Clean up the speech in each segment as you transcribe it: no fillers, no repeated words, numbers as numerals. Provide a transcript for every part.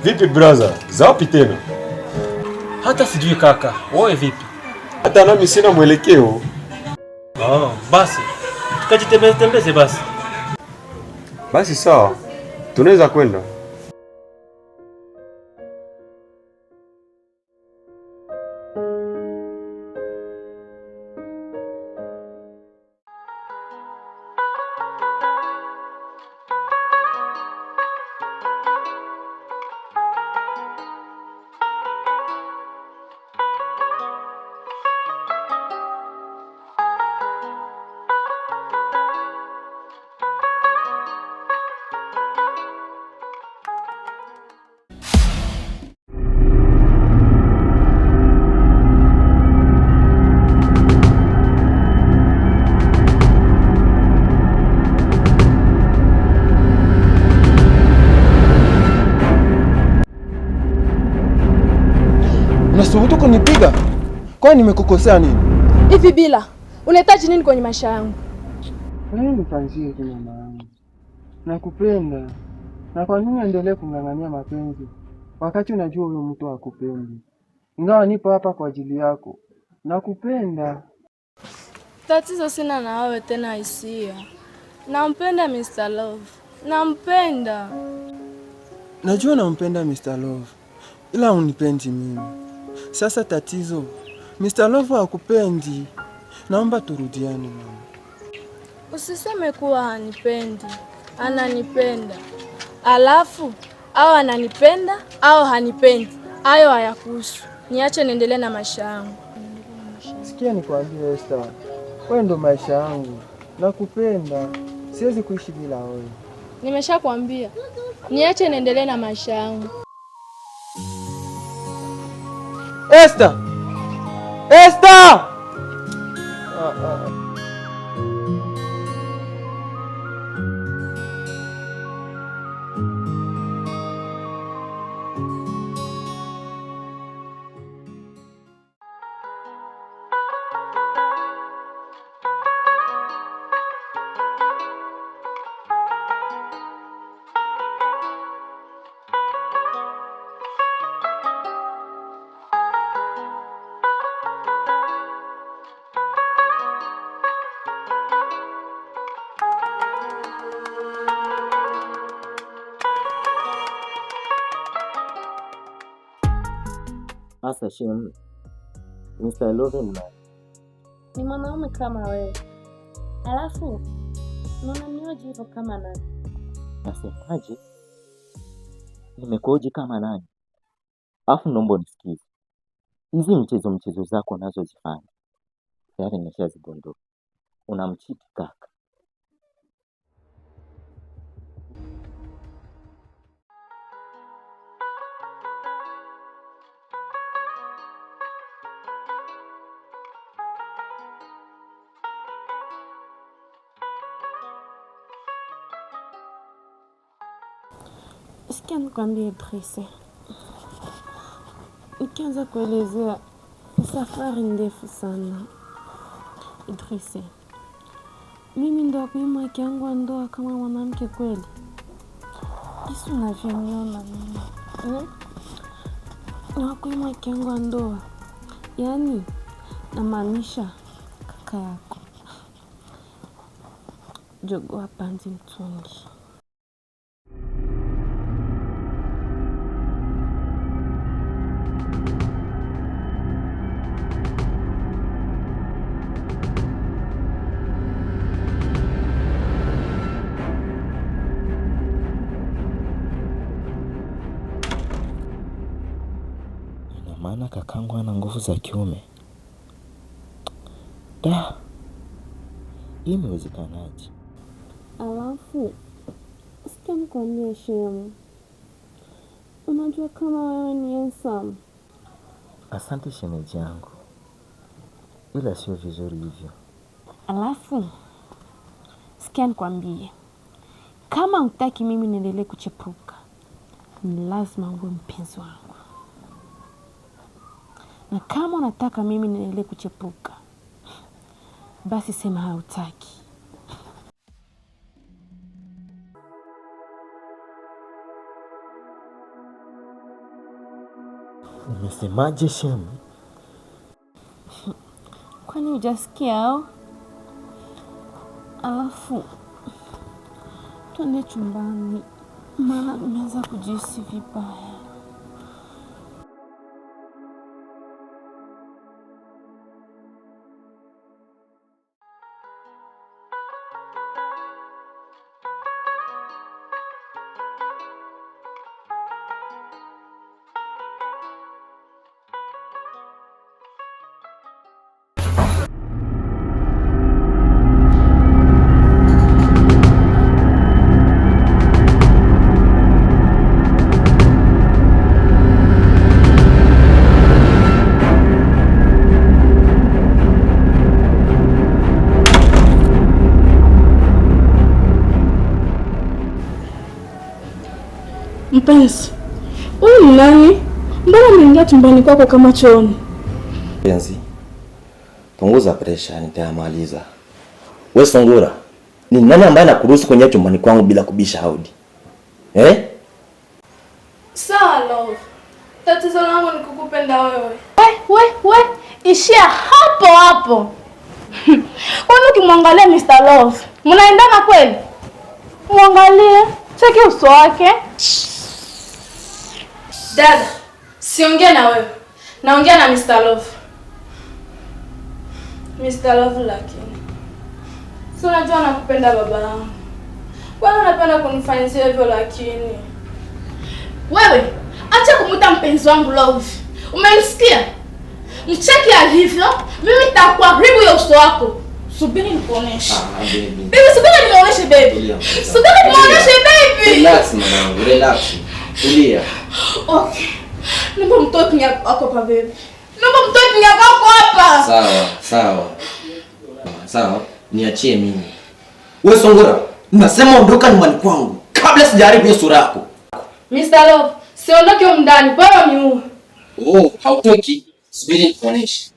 Vipi brother? Zapi tena? Hata sijui kaka. Wewe vipi? Hata nami sina mwelekeo. Basi. Tukajitembeze basi. Basi sawa. Tunaweza kwenda. Unasubutu kunipiga? Kwani nimekukosea nini? Hivi Bila, unahitaji nini kwenye maisha yangu? Nini nifanzie tu mama yangu? Nakupenda. Na kwa nini endelee kung'ang'ania mapenzi wakati unajua huyo mtu hakupendi? Ingawa nipo hapa kwa ajili yako. Nakupenda. Tatizo sina na wewe tena hisia. Nampenda Mr. Love. Nampenda. Najua nampenda Mr. Love. Ila unipendi mimi. Sasa tatizo, Mr. Love hakupendi. Naomba turudiane mama. Usiseme kuwa hanipendi. Ananipenda. Alafu, au ananipenda au hanipendi. Hayo hayakuhusu. Niache niendelee na maisha yangu. Sikia nikwambie Esther. Wewe ndo maisha yangu. Nakupenda. Siwezi kuishi bila wewe. Nimeshakwambia. Niache niendelee na maisha yangu. Esther! Esther! Asa Shem, Mr. Love ni nani? Ni mwanaume kama wewe. Alafu, unanioje hivyo kama nani? Nasemaje? Nimekuoje kama nani? Alafu naomba unisikize. Hizi mchezo zako nazo zifanya. Tayari nimeshazigundua. Unamchiti kaka. Sikia nikwambie Idrisse. Nikianza kuelezea safari ndefu sana. Idrisse, mimi ndo kuima haki yangu wa ndoa kama mwanamke kweli? Jinsi unavyoniona mimi. Na kuima haki yangu wa ndoa. Yaani namaanisha kaka yako. Jogoo hapanzi mtungi. Maana kakangu ana nguvu za kiume. Da. Imewezekanaje? Alafu, sikia nikwambie Shem. Unajua kama wewe ni handsome. Asante shemeji yangu. Ila sio vizuri hivyo. Alafu, sikia nikwambie. Kama hutaki mimi niendelee kuchepuka, ni lazima uwe mpenzi wangu. Na kama unataka mimi niendelee kuchepuka, basi sema hautaki. Umesemaje Shemu? Kwani hujasikia au? Alafu twende chumbani, maana nimeanza kujihisi vibaya. Mpenzi, huyu ni nani? Mbona umeingia chumbani kwako kama chooni? Mpenzi, punguza pressure, nitayamaliza. Wewe Sungura, ni nani ambaye anakuruhusu kwenye chumbani kwangu bila kubisha hodi? Sawa love. Tatizo langu ni kukupenda wewe. We, ishia hapo hapo. Kwani ukimwangalia Mr. Love, mnaendana kweli? Muangalie, cheki uso wake. Dada, siongea na wewe. Naongea na Mr. Love. Mr. Love lakini. Si unajua nakupenda baba yangu. Kwani unapenda kunifanyia hivyo lakini? Wewe, acha kumuita mpenzi wangu Love. Umenisikia? Mcheki alivyo, mimi nitakuharibu ya uso wako. Subiri nikuoneshe. Baby, subiri nimuoneshe baby. Subiri nimuoneshe baby. Relax mwanangu, relax. Tulia. Okay. Naomba mtoe kinyako wako hapa baby. Naomba mtoe kinyako wako hapa. Sawa. Niachie mimi. Wewe Sungura, nasema ondoka nyumbani kwangu kabla sijaharibu hiyo sura yako. Mr. Love, siondoke huko ndani, bora niue. Hautoki. Subiri nikuoneshe.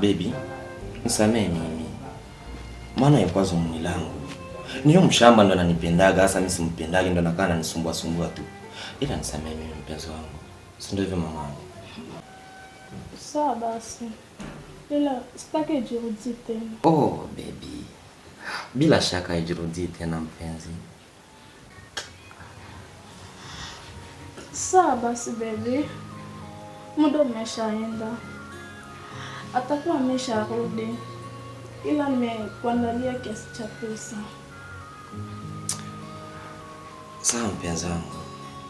Baby, nisamee mimi. Maana ilikuwa zumuni langu. Niyo mshamba ndo ananipendaga, hasa mimi simpendagi ndo nakaa ananisumbua tu. Ila nisamee mimi mpenzi wangu. Si ndio hivyo mamangu? Sawa basi. Ila sitaki ijirudie tena. Baby. Bila shaka ijirudie tena mpenzi. Sawa basi baby. Muda umeshaenda. Atakuwa amesharudi. Ila nimekuandalia kiasi cha pesa. Sawa mpenzi wangu.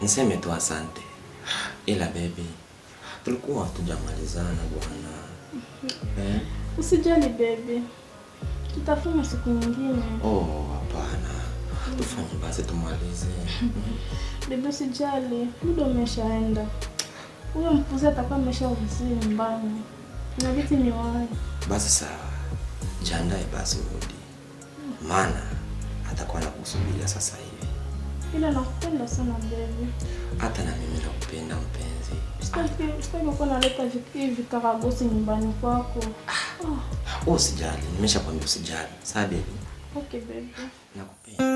Niseme tu asante. Ila baby, tulikuwa hatujamalizana bwana. Usijali baby. Tutafanya siku nyingine. Hapana. Tufanye basi tumalize. Baby usijali. Muda umeshaenda. Huyo mpuzi atakuwa amesharudi nyumbani. Na vitu ni wapi? Basi sawa. Jiandae basi urudi. Maana atakuwa anakusubiria sasa hivi. Ila nakupenda sana baby. Hata na mimi nakupenda mpenzi. Sitaki kuwa naleta hivi karagosi nyumbani kwako. Usijali, nimeshakwambia usijali. Sawa baby? Okay baby. Nakupenda.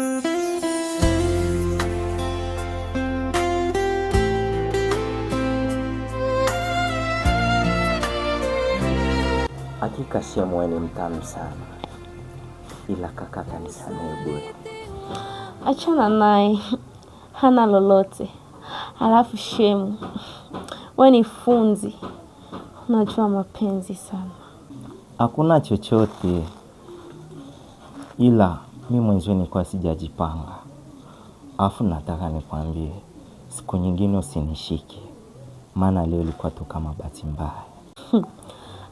Hakika Shemu ni mtamu sana. Ila kaka kanisamehe bure. Achana naye. Hana lolote. Halafu Shemu, wewe ni funzi. Unajua mapenzi sana. Hakuna chochote. Ila mimi mwenyewe nilikuwa sijajipanga. Alafu nataka nikwambie, siku nyingine usinishike. Maana leo ilikuwa tu kama bahati mbaya.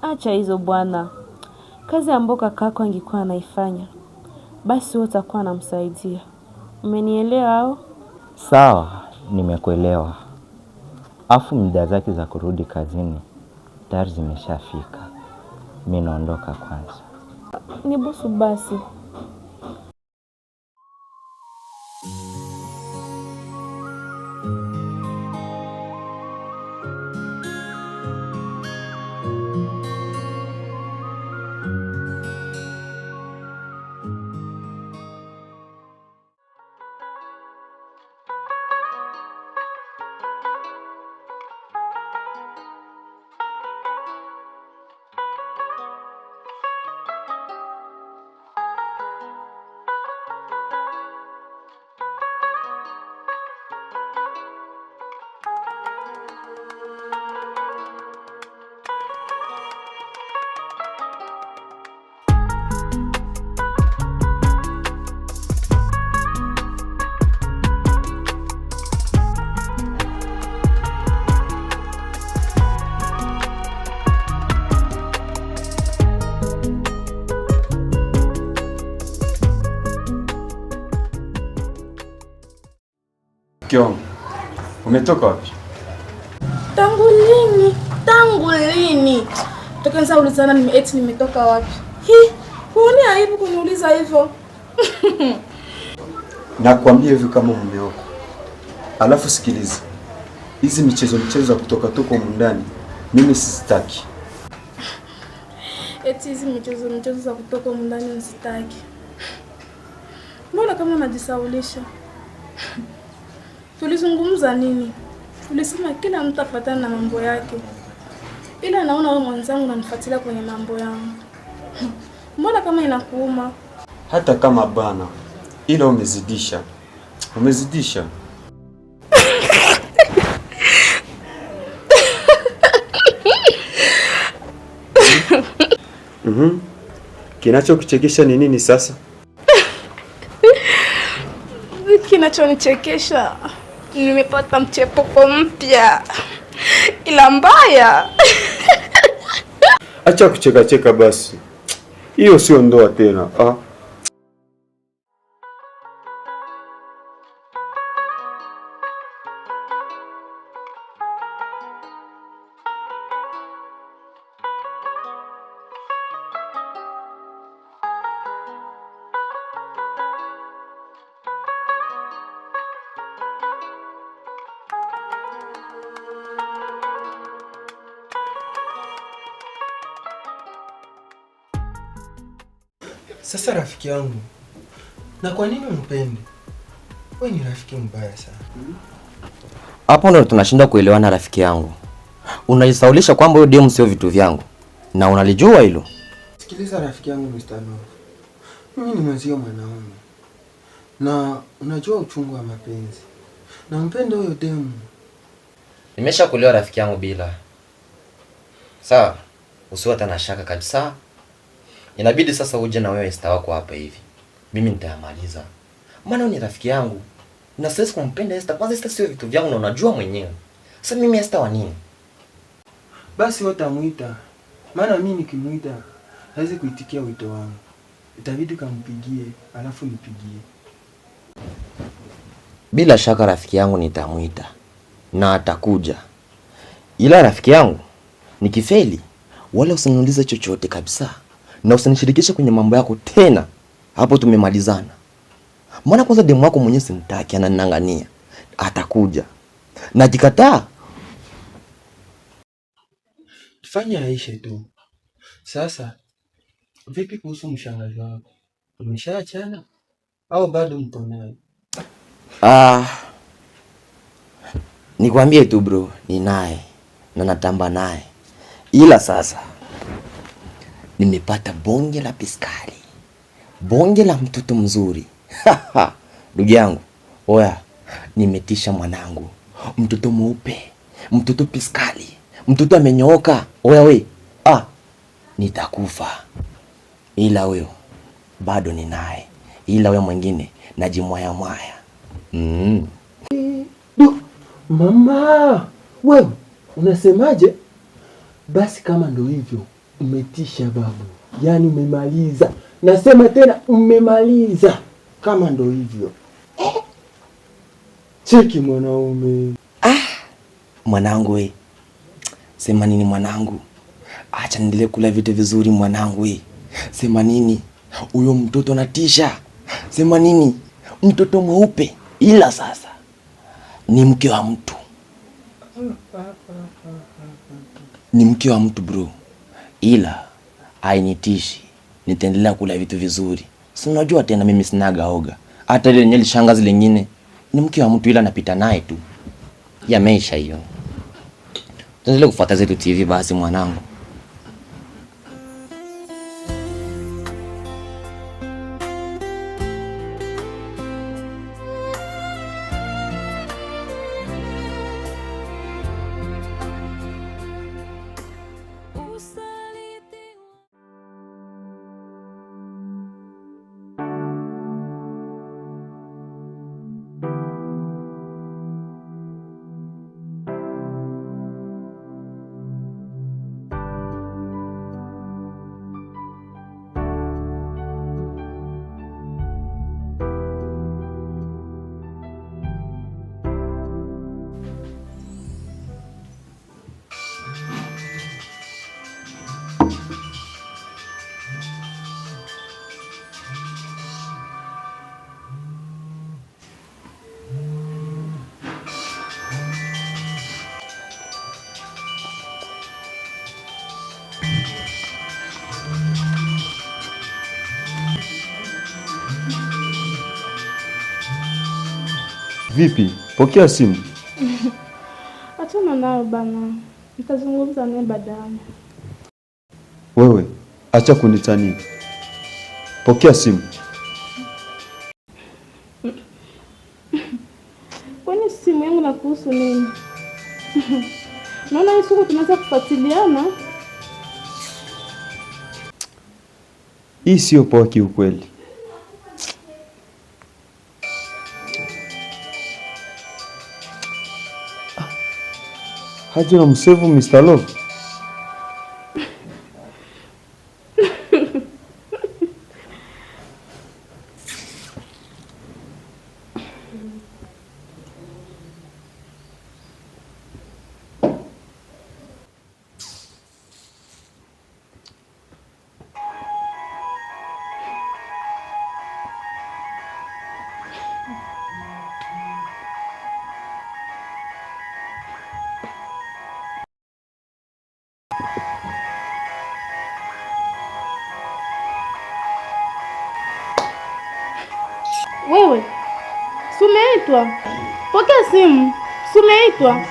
Acha hizo bwana. Kazi ambayo kakako angekuwa anaifanya, basi wewe utakuwa unamsaidia. Umenielewa au? Sawa, Nimekuelewa. Afu muda zake za kurudi kazini tayari zimeshafika. Mimi naondoka kwanza. Nibusu basi. Kiongo, umetoka wapi? Tangu lini? Tokenza ulizana nimetoka wapi? Huoni aibu kuniuliza hivyo? Nakwambia hivyo kama mume wako. Alafu sikiliza. Hizi michezo za kutoka toko mundani mimi sizitaki. Hizi michezo za kutoka mundani nisitaki. Mbona kama unajisaulisha? Tulizungumza nini? Tulisema kila mtu afuatane na mambo yake. Ila naona wewe mwanzangu unanifuatilia kwenye mambo yangu. Mbona kama inakuuma? Hata kama bana. Ila umezidisha. Kinachokuchekesha ni nini sasa? Kinachonichekesha, nimepata mchepuko mpya. Ila mbaya. Acha kucheka basi. Hiyo sio ndoa tena. Sasa rafiki yangu, na kwa nini umpende? Wewe ni rafiki mbaya sana. Hapo ndo tunashinda kuelewana rafiki yangu. Unajisaulisha kwamba huyo demu sio vitu vyangu. Na unalijua hilo. Sikiliza rafiki yangu Mr. Love. Mimi ni mwenzio mwanaume. Na unajua uchungu wa mapenzi. Na mpende huyo demu. Nimeshakuelewa rafiki yangu bila. Sawa, usiwe hata na shaka kabisa. Inabidi sasa uje na wewe Esther wako hapa hivi. Mimi nitayamaliza. Maana ni rafiki yangu. Na siwezi kumpenda Esther. Kwanza Esther sio vitu vyangu na unajua mwenyewe. Sasa mimi Esther wa nini? Basi utamuita. Maana mimi nikimuita hawezi kuitikia wito wangu. Itabidi kampigie, alafu nipigie. Bila shaka rafiki yangu nitamuita. Na atakuja. Ila rafiki yangu nikifeli wala usiniulize chochote kabisa. Na usinishirikishe kwenye mambo yako tena. Hapo tumemalizana. Maana kwanza demu wako mwenyewe simtaki, ananangania. Atakuja. Na jikataa. Fanya aishe tu. Sasa vipi kuhusu mshangazi wako? Umeshaachana au bado mpo naye? Nikwambie tu bro, ni naye na natamba naye. Ila sasa nimepata bonge la piskali. Bonge la mtoto mzuri. Ndugu yangu, oya, nimetisha mwanangu. Mtoto mweupe, mtoto piskali, mtoto amenyooka. Oya we, nitakufa. Ila huyo bado ni naye. Ila wewe mwingine najimwaya mwaya. Mama, wewe unasemaje? Basi kama ndo hivyo, umetisha babu. Yaani umemaliza. Nasema tena umemaliza. Kama ndo hivyo. Cheki mwanaume. Mwanangu we. Sema nini mwanangu? Acha niendelee kula vitu vizuri mwanangu we. Sema nini? Huyo mtoto anatisha. Sema nini? Mtoto mweupe ila sasa ni mke wa mtu. Ni mke wa mtu bro. Ila hainitishi. Nitaendelea kula vitu vizuri. Si unajua tena mimi sinaga oga. Hata ile nyeli shangazi lingine ni mke wa mtu ila napita naye tu. Ya maisha hiyo. Tuendelee kufuata zetu TV basi mwanangu. Vipi? Pokea simu. Achana nayo bana. Nitazungumza naye baadaye. Wewe, acha kunitania. Pokea simu. Kwani simu yangu na kuhusu nini? Naona hii siku tunaweza kufuatiliana. Hii sio poa kiukweli. Haji na msevu Mr. Love. Wewe, sumeitwa. Pokea simu. Sumeitwa.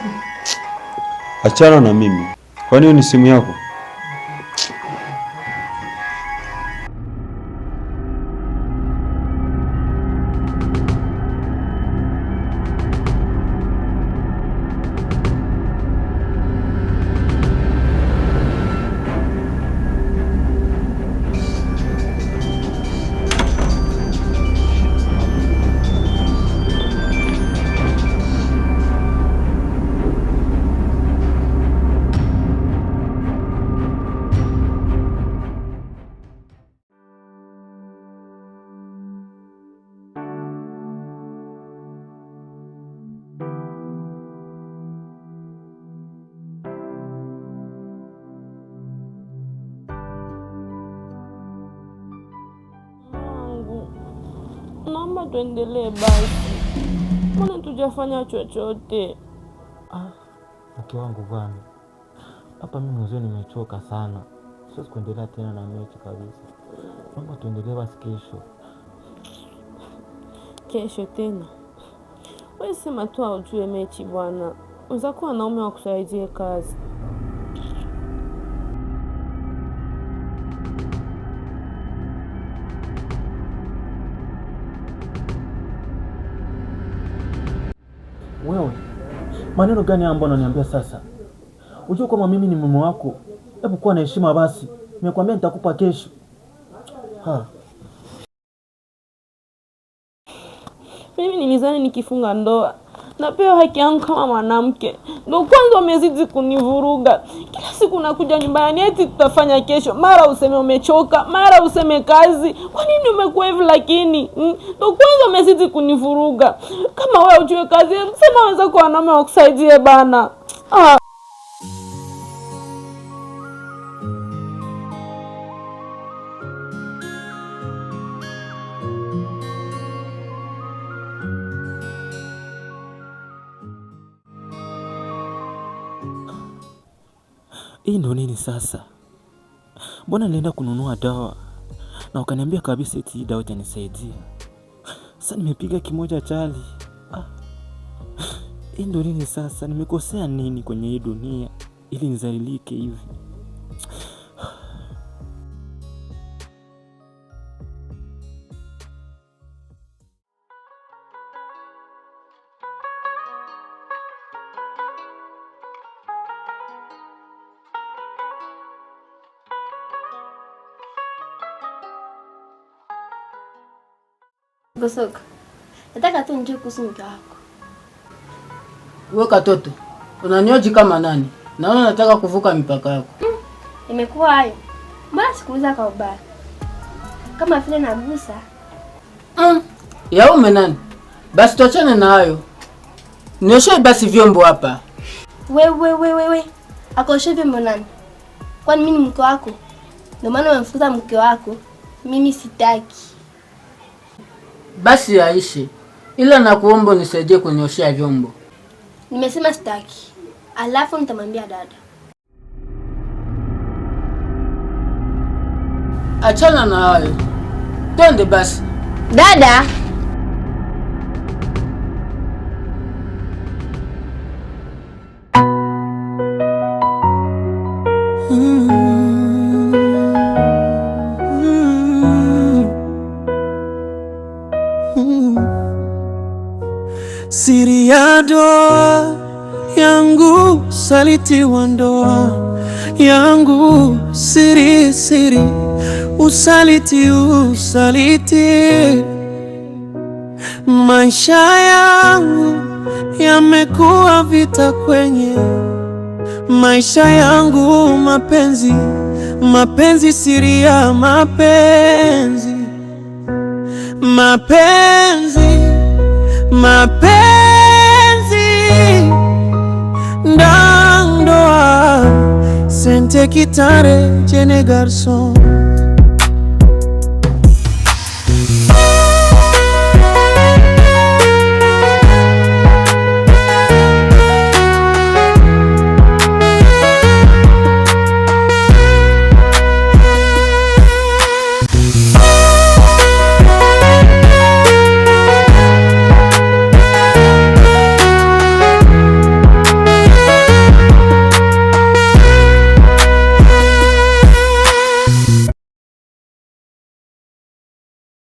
Achana na mimi. Kwani hiyo ni simu yako? Naomba tuendelee basi. Mbona tujafanya chochote? Mke wangu Vani. Hapa mimi mwenyewe nimechoka sana. Siwezi kuendelea tena na mechi kabisa. Naomba tuendelee basi kesho. Kesho tena? Wewe sema tu ujue mechi bwana. Unaweza kuwa wanaume wa kusaidia kazi. Wewe, maneno gani ambayo unaniambia sasa? Unajua kama mimi ni mume wako. Hebu kuwa na heshima basi. Nimekwambia nitakupa kesho. Mimi nilizani nikifunga ndoa napewa haki yangu kama mwanamke. Ndio kwanza umezidi kunivuruga. Kila siku nakuja nyumbani eti tutafanya kesho. Mara useme umechoka, mara useme kazi. Kwa nini umekuwa hivi lakini? Ndio kwanza umezidi kunivuruga. Kama wewe ujue kazi, sema wenzako kwa wanaume wakusaidie bana. Hii ndo nini sasa? Mbona nilienda kununua dawa na ukaniambia kabisa eti hii dawa itanisaidia. Sasa nimepiga kimoja chali. Hii ndo nini sasa? Nimekosea nini kwenye hii dunia ili nizalilike hivi? Bosoka, nataka tu njoo kuhusu mke wako. Wewe katoto, unanioji kama nani? Naona nataka kuvuka mipaka yako. Imekuwa hayo. Mbona sikuuliza kwa ubaya? Kama vile nagusa. Ya ume nani? Basi tuachane na hayo. Nioshe basi vyombo hapa. Wewe. Akoshe vyombo nani? Kwani mimi ni mke wako? Ndio maana unamfukuza mke wako. Mimi sitaki. Basi yaishe. Ila nakuomba unisaidie kunyoshea vyombo. Nimesema sitaki. Alafu nitamwambia dada. Achana na hayo. Twende basi. Dada. Siri ya ndoa yangu, saliti wa ndoa yangu, siri usaliti, maisha yangu yamekuwa vita kwenye maisha yangu, mapenzi, siri ya mapenzi, ndoa, sente kitare jene garson.